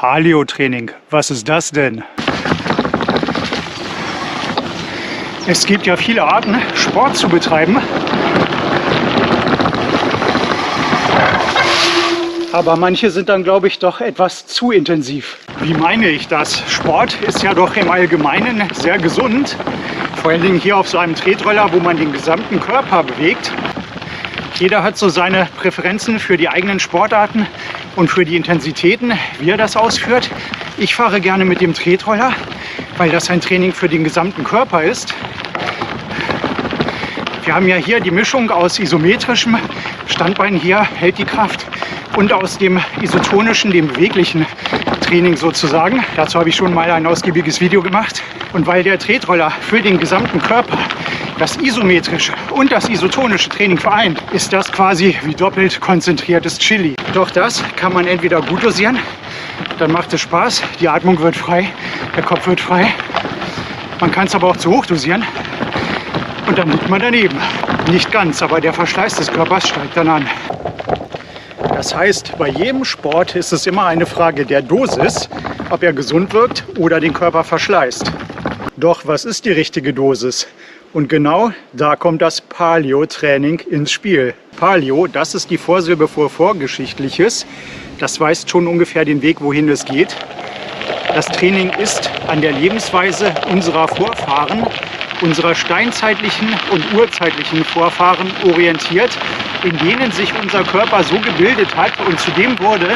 Paleo-Training. Was ist das denn? Es gibt ja viele Arten, Sport zu betreiben. Aber manche sind dann, glaube ich, doch etwas zu intensiv. Wie meine ich das? Sport ist ja doch im Allgemeinen sehr gesund. Vor allen Dingen hier auf so einem Tretroller, wo man den gesamten Körper bewegt. Jeder hat so seine Präferenzen für die eigenen Sportarten und für die Intensitäten, wie er das ausführt. Ich fahre gerne mit dem Tretroller, weil das ein Training für den gesamten Körper ist. Wir haben ja hier die Mischung aus isometrischem Standbein, hier hält die Kraft, und aus dem isotonischen, dem beweglichen Training sozusagen. Dazu habe ich schon mal ein ausgiebiges Video gemacht. Und weil der Tretroller für den gesamten Körper das isometrische und das isotonische Training vereint, ist das quasi wie doppelt konzentriertes Chili. Doch das kann man entweder gut dosieren, dann macht es Spaß, die Atmung wird frei, der Kopf wird frei. Man kann es aber auch zu hoch dosieren und dann liegt man daneben. Nicht ganz, aber der Verschleiß des Körpers steigt dann an. Das heißt, bei jedem Sport ist es immer eine Frage der Dosis, ob er gesund wirkt oder den Körper verschleißt. Doch was ist die richtige Dosis? Und genau da kommt das Paleo-Training ins Spiel. Paleo, das ist die Vorsilbe für Vorgeschichtliches. Das weist schon ungefähr den Weg, wohin es geht. Das Training ist an der Lebensweise unserer Vorfahren, unserer steinzeitlichen und urzeitlichen Vorfahren orientiert, in denen sich unser Körper so gebildet hat und zu dem wurde,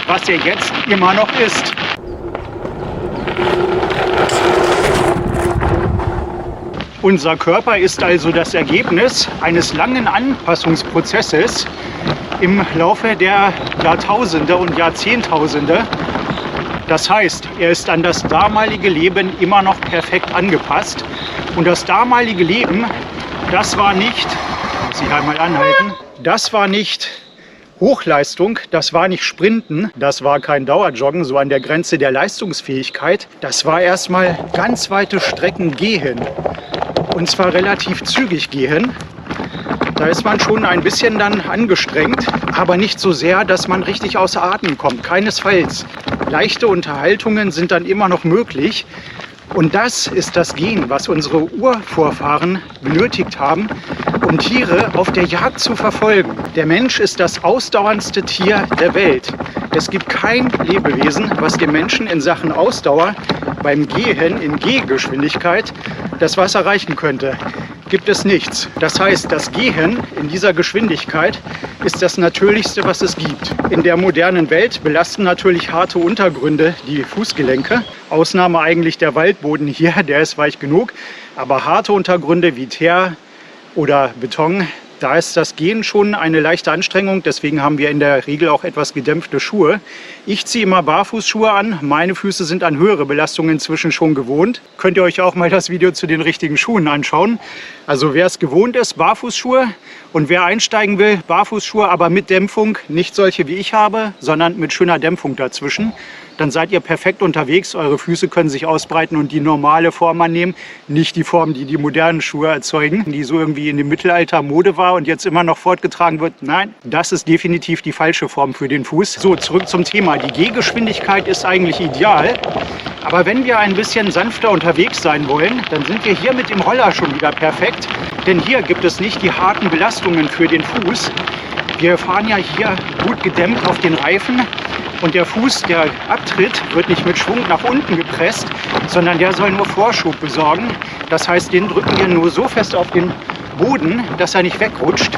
was er jetzt immer noch ist. Unser Körper ist also das Ergebnis eines langen Anpassungsprozesses im Laufe der Jahrtausende und Jahrzehntausende. Das heißt, er ist an das damalige Leben immer noch perfekt angepasst. Und das damalige Leben, das war nicht, muss ich einmal anhalten, das war nicht Hochleistung, das war nicht Sprinten, das war kein Dauerjoggen, so an der Grenze der Leistungsfähigkeit. Das war erstmal ganz weite Strecken gehen. Und zwar relativ zügig gehen. Da ist man schon ein bisschen dann angestrengt, aber nicht so sehr, dass man richtig außer Atem kommt. Keinesfalls. Leichte Unterhaltungen sind dann immer noch möglich. Und das ist das Gen, was unsere Urvorfahren benötigt haben, um Tiere auf der Jagd zu verfolgen. Der Mensch ist das ausdauerndste Tier der Welt. Es gibt kein Lebewesen, was dem Menschen in Sachen Ausdauer beim Gehen in Gehgeschwindigkeit das Wasser reichen könnte. Gibt es nichts. Das heißt, das Gehen in dieser Geschwindigkeit ist das Natürlichste, was es gibt. In der modernen Welt belasten natürlich harte Untergründe die Fußgelenke. Ausnahme eigentlich der Waldboden hier, der ist weich genug. Aber harte Untergründe wie Teer oder Beton, da ist das Gehen schon eine leichte Anstrengung. Deswegen haben wir in der Regel auch etwas gedämpfte Schuhe. Ich ziehe immer Barfußschuhe an. Meine Füße sind an höhere Belastungen inzwischen schon gewohnt. Könnt ihr euch auch mal das Video zu den richtigen Schuhen anschauen. Also wer es gewohnt ist, Barfußschuhe. Und wer einsteigen will, Barfußschuhe, aber mit Dämpfung. Nicht solche wie ich habe, sondern mit schöner Dämpfung dazwischen. Dann seid ihr perfekt unterwegs. Eure Füße können sich ausbreiten und die normale Form annehmen. Nicht die Form, die die modernen Schuhe erzeugen, die so irgendwie in dem Mittelalter Mode war und jetzt immer noch fortgetragen wird. Nein, das ist definitiv die falsche Form für den Fuß. So, zurück zum Thema. Die Gehgeschwindigkeit ist eigentlich ideal. Aber wenn wir ein bisschen sanfter unterwegs sein wollen, dann sind wir hier mit dem Roller schon wieder perfekt. Denn hier gibt es nicht die harten Belastungen für den Fuß. Wir fahren ja hier gut gedämmt auf den Reifen. Und der Fuß, der abtritt, wird nicht mit Schwung nach unten gepresst, sondern der soll nur Vorschub besorgen. Das heißt, den drücken wir nur so fest auf den Boden, dass er nicht wegrutscht.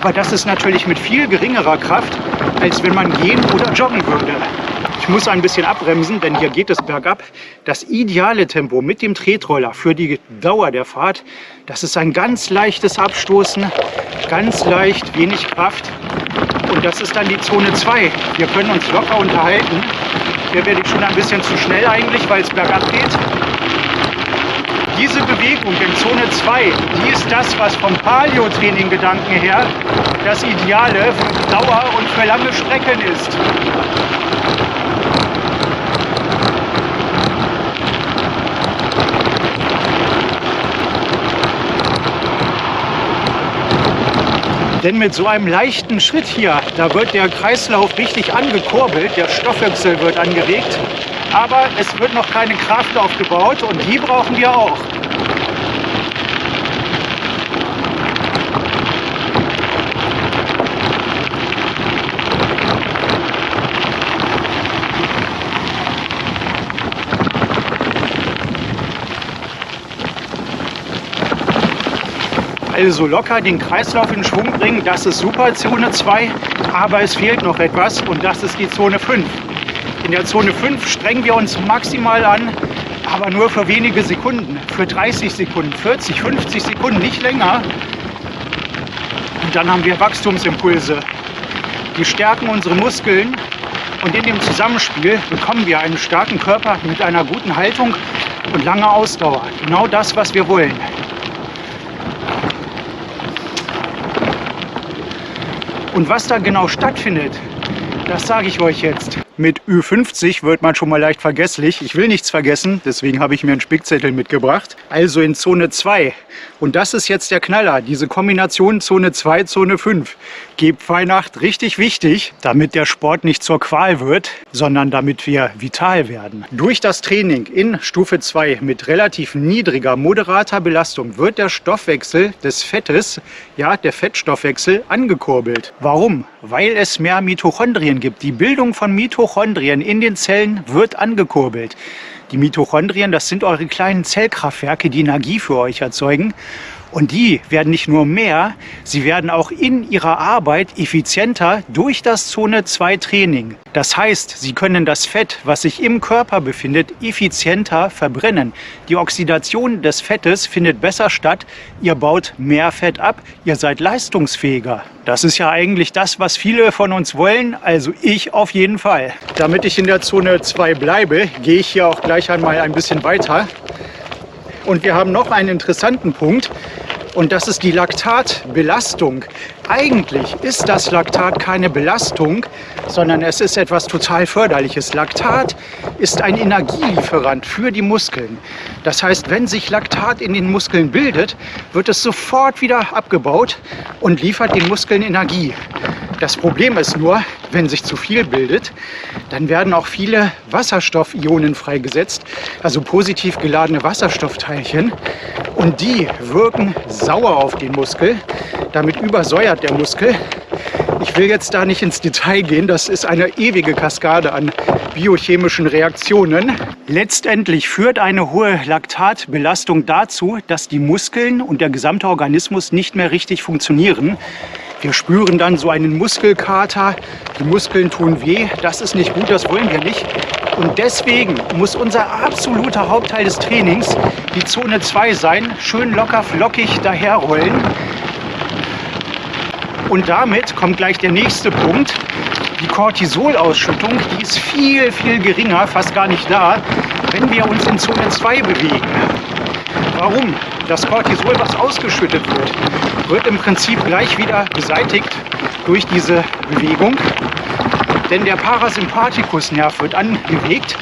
Aber das ist natürlich mit viel geringerer Kraft, als wenn man gehen oder joggen würde. Ich muss ein bisschen abbremsen, denn hier geht es bergab. Das ideale Tempo mit dem Tretroller für die Dauer der Fahrt, das ist ein ganz leichtes Abstoßen, ganz leicht, wenig Kraft. Und das ist dann die Zone 2. Wir können uns locker unterhalten. Hier werde ich schon ein bisschen zu schnell eigentlich, weil es bergab geht. Diese Bewegung in Zone 2, die ist das, was vom Paleo-Training-Gedanken her das Ideale für Dauer und für lange Strecken ist. Denn mit so einem leichten Schritt hier, da wird der Kreislauf richtig angekurbelt, der Stoffwechsel wird angeregt, aber es wird noch keine Kraft aufgebaut und die brauchen wir auch. Also locker den Kreislauf in Schwung bringen, das ist super, Zone 2, aber es fehlt noch etwas und das ist die Zone 5. In der Zone 5 strengen wir uns maximal an, aber nur für wenige Sekunden, für 30 Sekunden, 40, 50 Sekunden, nicht länger. Und dann haben wir Wachstumsimpulse, die stärken unsere Muskeln und in dem Zusammenspiel bekommen wir einen starken Körper mit einer guten Haltung und langer Ausdauer. Genau das, was wir wollen. Und was da genau stattfindet, das sage ich euch jetzt. Mit Ü50 wird man schon mal leicht vergesslich. Ich will nichts vergessen, deswegen habe ich mir einen Spickzettel mitgebracht. Also in Zone 2. Und das ist jetzt der Knaller, diese Kombination Zone 2, Zone 5. Gebt Weihnacht richtig wichtig, damit der Sport nicht zur Qual wird, sondern damit wir vital werden. Durch das Training in Stufe 2 mit relativ niedriger, moderater Belastung wird der Stoffwechsel des Fettes, ja der Fettstoffwechsel, angekurbelt. Warum? Weil es mehr Mitochondrien gibt. Die Bildung von Mitochondrien in den Zellen wird angekurbelt. Die Mitochondrien, das sind eure kleinen Zellkraftwerke, die Energie für euch erzeugen. Und die werden nicht nur mehr, sie werden auch in ihrer Arbeit effizienter durch das Zone 2 Training. Das heißt, sie können das Fett, was sich im Körper befindet, effizienter verbrennen. Die Oxidation des Fettes findet besser statt, ihr baut mehr Fett ab, ihr seid leistungsfähiger. Das ist ja eigentlich das, was viele von uns wollen, also ich auf jeden Fall. Damit ich in der Zone 2 bleibe, gehe ich hier auch gleich einmal ein bisschen weiter. Und wir haben noch einen interessanten Punkt und das ist die Laktatbelastung. Eigentlich ist das Laktat keine Belastung, sondern es ist etwas total Förderliches. Laktat ist ein Energielieferant für die Muskeln. Das heißt, wenn sich Laktat in den Muskeln bildet, wird es sofort wieder abgebaut und liefert den Muskeln Energie. Das Problem ist nur, wenn sich zu viel bildet, dann werden auch viele Wasserstoffionen freigesetzt, also positiv geladene Wasserstoffteilchen. Und die wirken sauer auf den Muskel. Damit übersäuert der Muskel. Ich will jetzt da nicht ins Detail gehen, das ist eine ewige Kaskade an biochemischen Reaktionen. Letztendlich führt eine hohe Laktatbelastung dazu, dass die Muskeln und der gesamte Organismus nicht mehr richtig funktionieren. Wir spüren dann so einen Muskelkater, die Muskeln tun weh, das ist nicht gut, das wollen wir nicht. Und deswegen muss unser absoluter Hauptteil des Trainings die Zone 2 sein, schön locker flockig daherrollen. Und damit kommt gleich der nächste Punkt. Die Cortisolausschüttung, die ist viel, viel geringer, fast gar nicht da, wenn wir uns in Zone 2 bewegen. Warum? Das Cortisol, was ausgeschüttet wird im Prinzip gleich wieder beseitigt durch diese Bewegung. Denn der Parasympathikusnerv wird angeregt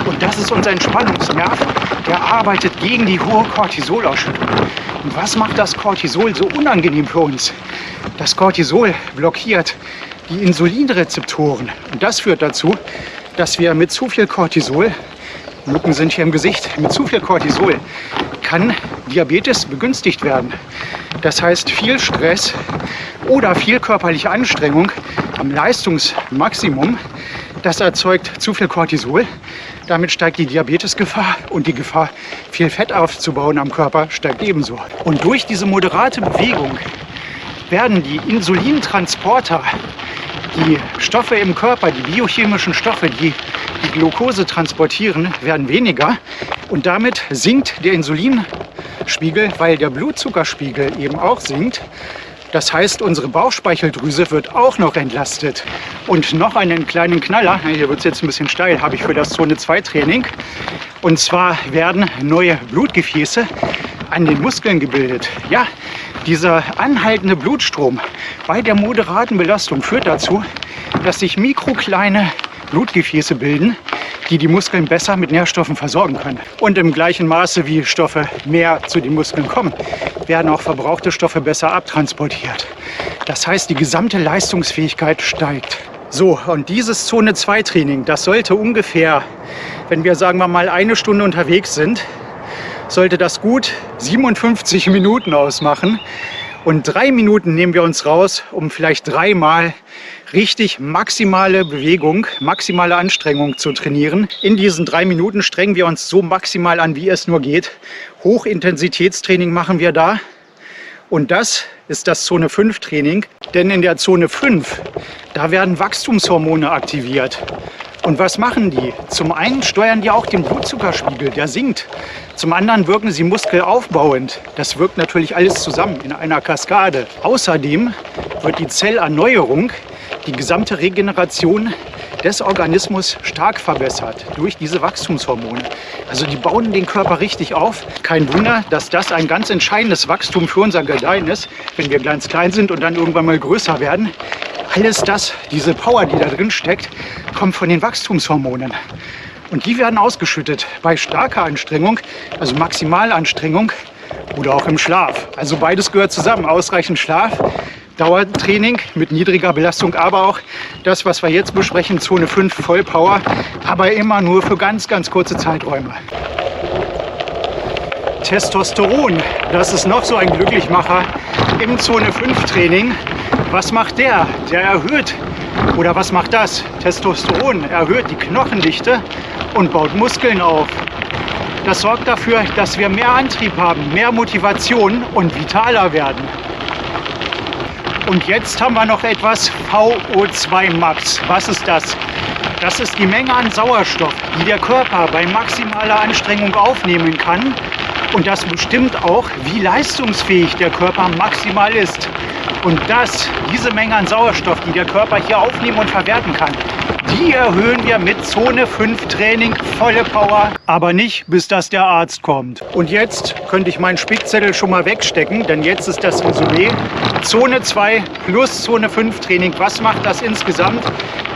und das ist unser Entspannungsnerv. Der arbeitet gegen die hohe Cortisolausschüttung. Und was macht das Cortisol so unangenehm für uns? Das Cortisol blockiert die Insulinrezeptoren. Und das führt dazu, dass wir mit zu viel Cortisol, Mücken sind hier im Gesicht, mit zu viel Cortisol kann Diabetes begünstigt werden. Das heißt, viel Stress oder viel körperliche Anstrengung am Leistungsmaximum, das erzeugt zu viel Cortisol. Damit steigt die Diabetesgefahr und die Gefahr, viel Fett aufzubauen am Körper, steigt ebenso. Und durch diese moderate Bewegung werden die Insulintransporter, die Stoffe im Körper, die biochemischen Stoffe, die die Glucose transportieren, werden weniger. Und damit sinkt der Insulinspiegel, weil der Blutzuckerspiegel eben auch sinkt. Das heißt, unsere Bauchspeicheldrüse wird auch noch entlastet. Und noch einen kleinen Knaller, hier wird es jetzt ein bisschen steil, habe ich für das Zone 2 Training. Und zwar werden neue Blutgefäße an den Muskeln gebildet. Ja, dieser anhaltende Blutstrom bei der moderaten Belastung führt dazu, dass sich mikrokleine Blutgefäße bilden, die die Muskeln besser mit Nährstoffen versorgen können. Und im gleichen Maße, wie Stoffe mehr zu den Muskeln kommen, werden auch verbrauchte Stoffe besser abtransportiert. Das heißt, die gesamte Leistungsfähigkeit steigt. So, und dieses Zone 2 Training, das sollte ungefähr, wenn wir sagen wir mal 1 Stunde unterwegs sind, sollte das gut 57 Minuten ausmachen. Und 3 Minuten nehmen wir uns raus, um vielleicht 3-mal richtig maximale Bewegung, maximale Anstrengung zu trainieren. In diesen 3 Minuten strengen wir uns so maximal an, wie es nur geht. Hochintensitätstraining machen wir da. Und das ist das Zone 5 Training. Denn in der Zone 5, da werden Wachstumshormone aktiviert. Und was machen die? Zum einen steuern die auch den Blutzuckerspiegel, der sinkt. Zum anderen wirken sie muskelaufbauend. Das wirkt natürlich alles zusammen in einer Kaskade. Außerdem wird die Zellerneuerung, die gesamte Regeneration des Organismus stark verbessert durch diese Wachstumshormone. Also die bauen den Körper richtig auf. Kein Wunder, dass das ein ganz entscheidendes Wachstum für unser Gedeihen ist, wenn wir ganz klein sind und dann irgendwann mal größer werden. Alles das, diese Power, die da drin steckt, kommt von den Wachstumshormonen. Und die werden ausgeschüttet bei starker Anstrengung, also Maximalanstrengung oder auch im Schlaf. Also beides gehört zusammen. Ausreichend Schlaf, Dauertraining mit niedriger Belastung, aber auch das, was wir jetzt besprechen, Zone 5 Vollpower, aber immer nur für ganz, ganz kurze Zeiträume. Testosteron, das ist noch so ein Glücklichmacher im Zone 5 Training. Was macht der? Der erhöht, oder was macht das? Testosteron erhöht die Knochendichte und baut Muskeln auf. Das sorgt dafür, dass wir mehr Antrieb haben, mehr Motivation und vitaler werden. Und jetzt haben wir noch etwas VO2 Max. Was ist das? Das ist die Menge an Sauerstoff, die der Körper bei maximaler Anstrengung aufnehmen kann. Und das bestimmt auch, wie leistungsfähig der Körper maximal ist. Und diese Menge an Sauerstoff, die der Körper hier aufnehmen und verwerten kann, die erhöhen wir mit Zone 5 Training, volle Power, aber nicht, bis dass der Arzt kommt. Und jetzt könnte ich meinen Spickzettel schon mal wegstecken, denn jetzt ist das Resümee. Zone 2 plus Zone 5 Training. Was macht das insgesamt?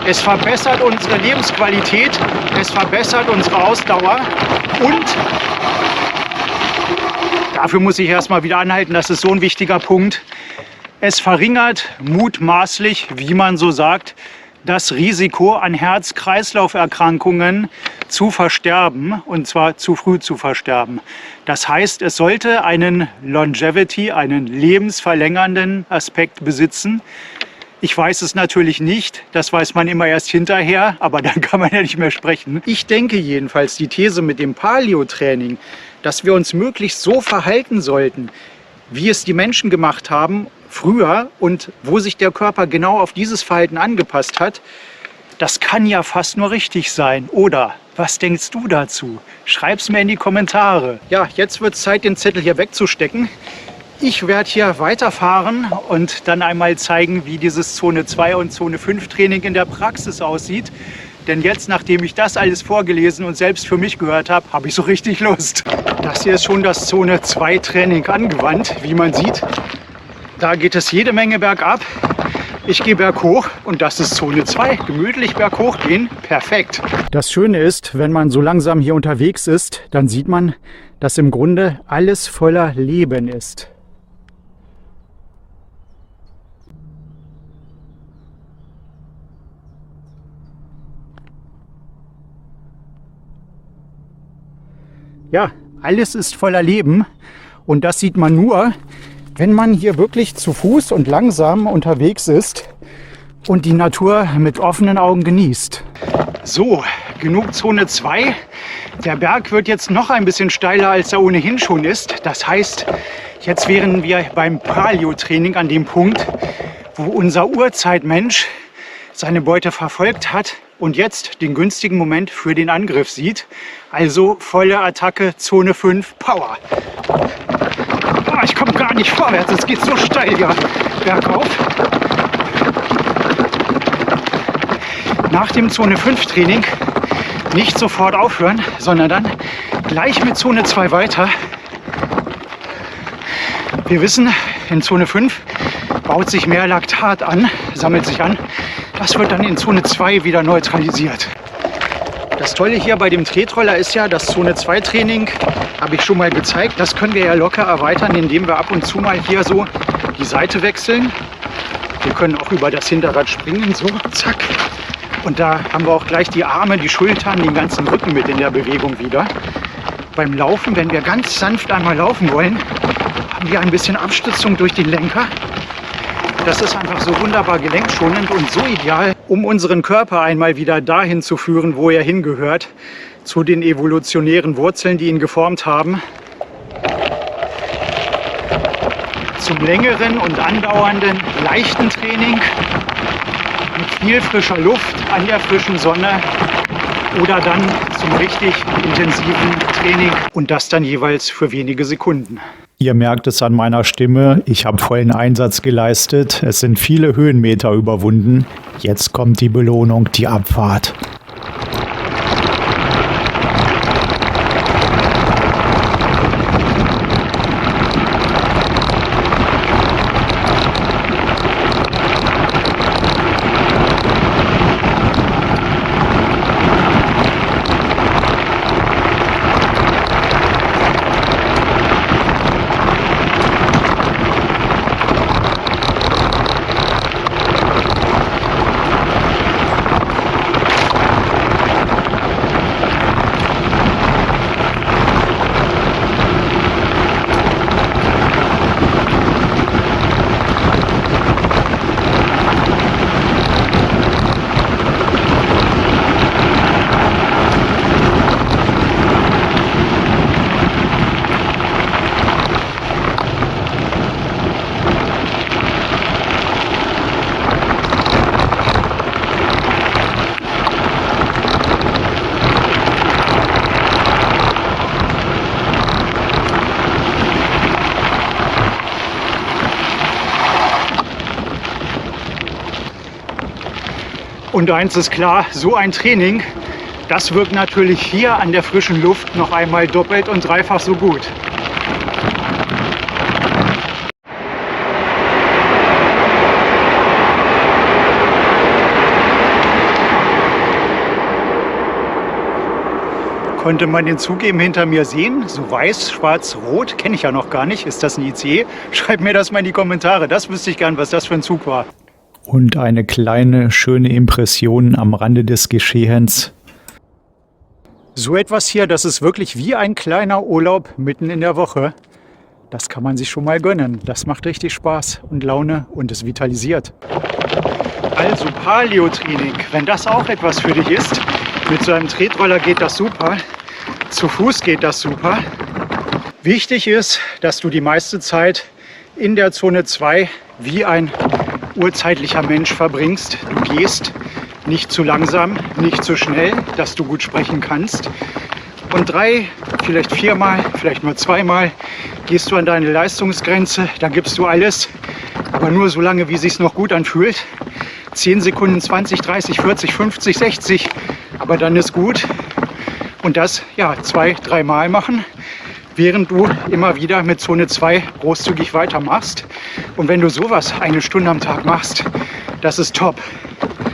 Es verbessert unsere Lebensqualität, es verbessert unsere Ausdauer und dafür muss ich erstmal wieder anhalten, das ist so ein wichtiger Punkt. Es verringert mutmaßlich, wie man so sagt, das Risiko an Herz-Kreislauf-Erkrankungen zu versterben, und zwar zu früh zu versterben. Das heißt, es sollte einen Longevity, einen lebensverlängernden Aspekt besitzen. Ich weiß es natürlich nicht, das weiß man immer erst hinterher, aber dann kann man ja nicht mehr sprechen. Ich denke jedenfalls, die These mit dem Paleo-Training, dass wir uns möglichst so verhalten sollten, wie es die Menschen gemacht haben früher und wo sich der Körper genau auf dieses Verhalten angepasst hat, das kann ja fast nur richtig sein. Oder was denkst du dazu? Schreib's mir in die Kommentare. Ja, jetzt wird es Zeit, den Zettel hier wegzustecken. Ich werde hier weiterfahren und dann einmal zeigen, wie dieses Zone 2 und Zone 5 Training in der Praxis aussieht. Denn jetzt, nachdem ich das alles vorgelesen und selbst für mich gehört habe, habe ich so richtig Lust. Das hier ist schon das Zone 2 Training angewandt, wie man sieht. Da geht es jede Menge bergab. Ich gehe berghoch und das ist Zone 2. Gemütlich berghoch gehen, perfekt. Das Schöne ist, wenn man so langsam hier unterwegs ist, dann sieht man, dass im Grunde alles voller Leben ist. Ja, alles ist voller Leben und das sieht man nur, wenn man hier wirklich zu Fuß und langsam unterwegs ist und die Natur mit offenen Augen genießt. So, genug Zone 2. Der Berg wird jetzt noch ein bisschen steiler, als er ohnehin schon ist. Das heißt, jetzt wären wir beim Paleo-Training an dem Punkt, wo unser Urzeitmensch seine Beute verfolgt hat und jetzt den günstigen Moment für den Angriff sieht. Also volle Attacke, Zone 5, Power. Oh, ich komme gar nicht vorwärts, es geht so steil hier bergauf. Nach dem Zone 5 Training nicht sofort aufhören, sondern dann gleich mit Zone 2 weiter. Wir wissen, in Zone 5 baut sich mehr Laktat an, sammelt sich an. Das wird dann in Zone 2 wieder neutralisiert. Das Tolle hier bei dem Tretroller ist ja, das Zone 2 Training habe ich schon mal gezeigt. Das können wir ja locker erweitern, indem wir ab und zu mal hier so die Seite wechseln. Wir können auch über das Hinterrad springen, so, zack. Und da haben wir auch gleich die Arme, die Schultern, den ganzen Rücken mit in der Bewegung wieder. Beim Laufen, wenn wir ganz sanft einmal laufen wollen, haben wir ein bisschen Abstützung durch den Lenker. Das ist einfach so wunderbar gelenkschonend und so ideal, um unseren Körper einmal wieder dahin zu führen, wo er hingehört, zu den evolutionären Wurzeln, die ihn geformt haben. Zum längeren und andauernden, leichten Training mit viel frischer Luft an der frischen Sonne oder dann zum richtig intensiven Training und das dann jeweils für wenige Sekunden. Ihr merkt es an meiner Stimme, ich habe vollen Einsatz geleistet. Es sind viele Höhenmeter überwunden. Jetzt kommt die Belohnung, die Abfahrt. Und eins ist klar, so ein Training, das wirkt natürlich hier an der frischen Luft noch einmal doppelt und dreifach so gut. Konnte man den Zug eben hinter mir sehen? So weiß, schwarz, rot, kenne ich ja noch gar nicht. Ist das ein ICE? Schreibt mir das mal in die Kommentare. Das wüsste ich gern, was das für ein Zug war. Und eine kleine, schöne Impression am Rande des Geschehens. So etwas hier, das ist wirklich wie ein kleiner Urlaub mitten in der Woche. Das kann man sich schon mal gönnen. Das macht richtig Spaß und Laune und es vitalisiert. Also Paleo-Training, wenn das auch etwas für dich ist, mit so einem Tretroller geht das super, zu Fuß geht das super. Wichtig ist, dass du die meiste Zeit in der Zone 2 wie ein urzeitlicher Mensch verbringst. Du gehst nicht zu langsam, nicht zu schnell, dass du gut sprechen kannst. Und 3, vielleicht 4-mal, vielleicht nur 2-mal gehst du an deine Leistungsgrenze, da gibst du alles, aber nur so lange, wie es sich noch gut anfühlt. 10 Sekunden, 20, 30, 40, 50, 60, aber dann ist gut. Und das ja 2-3 Mal machen, während du immer wieder mit Zone 2 großzügig weitermachst. Und wenn du sowas 1 Stunde am Tag machst, das ist top.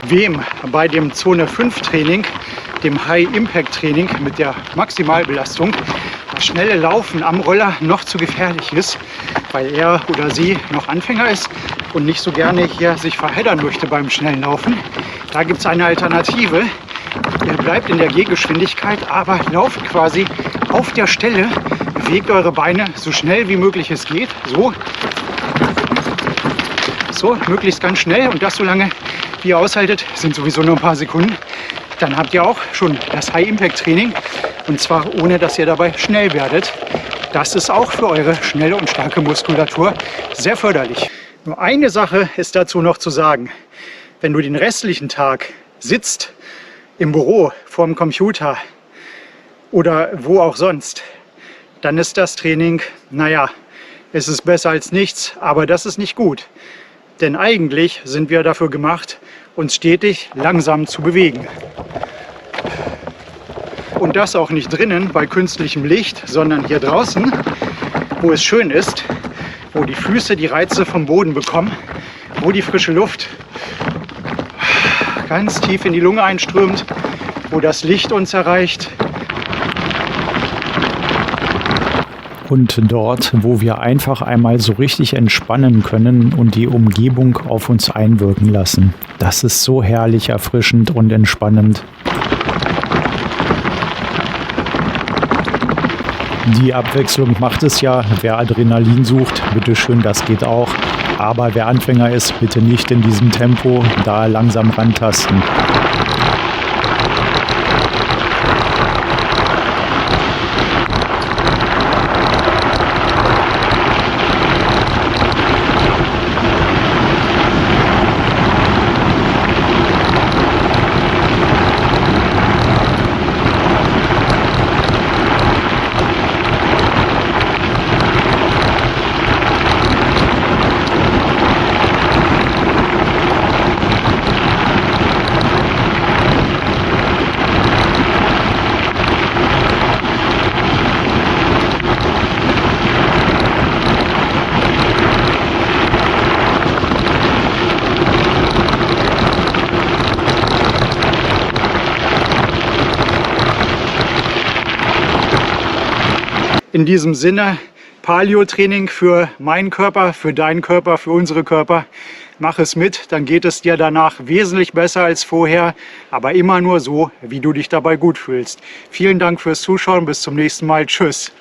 Wem bei dem Zone 5 Training, dem High Impact Training mit der Maximalbelastung, das schnelle Laufen am Roller noch zu gefährlich ist, weil er oder sie noch Anfänger ist und nicht so gerne hier sich verheddern möchte beim schnellen Laufen, da gibt es eine Alternative. Ihr bleibt in der Gehgeschwindigkeit, aber lauft quasi auf der Stelle, bewegt eure Beine so schnell wie möglich es geht, so möglichst ganz schnell und das so lange wie ihr aushaltet, sind sowieso nur ein paar Sekunden. Dann habt ihr auch schon das High-Impact-Training und zwar ohne, dass ihr dabei schnell werdet. Das ist auch für eure schnelle und starke Muskulatur sehr förderlich. Nur eine Sache ist dazu noch zu sagen. Wenn du den restlichen Tag sitzt, im Büro, vorm Computer oder wo auch sonst, dann ist das Training, naja, es ist besser als nichts, aber das ist nicht gut. Denn eigentlich sind wir dafür gemacht, uns stetig langsam zu bewegen. Und das auch nicht drinnen bei künstlichem Licht, sondern hier draußen, wo es schön ist, wo die Füße die Reize vom Boden bekommen, wo die frische Luft ganz tief in die Lunge einströmt, wo das Licht uns erreicht. und dort, wo wir einfach einmal so richtig entspannen können und die Umgebung auf uns einwirken lassen. Das ist so herrlich erfrischend und entspannend. Die Abwechslung macht es ja. Wer Adrenalin sucht, bitteschön, das geht auch. Aber wer Anfänger ist, bitte nicht in diesem Tempo, da langsam rantasten. In diesem Sinne, Paleo-Training für meinen Körper, für deinen Körper, für unsere Körper. Mach es mit, dann geht es dir danach wesentlich besser als vorher, aber immer nur so, wie du dich dabei gut fühlst. Vielen Dank fürs Zuschauen, bis zum nächsten Mal. Tschüss.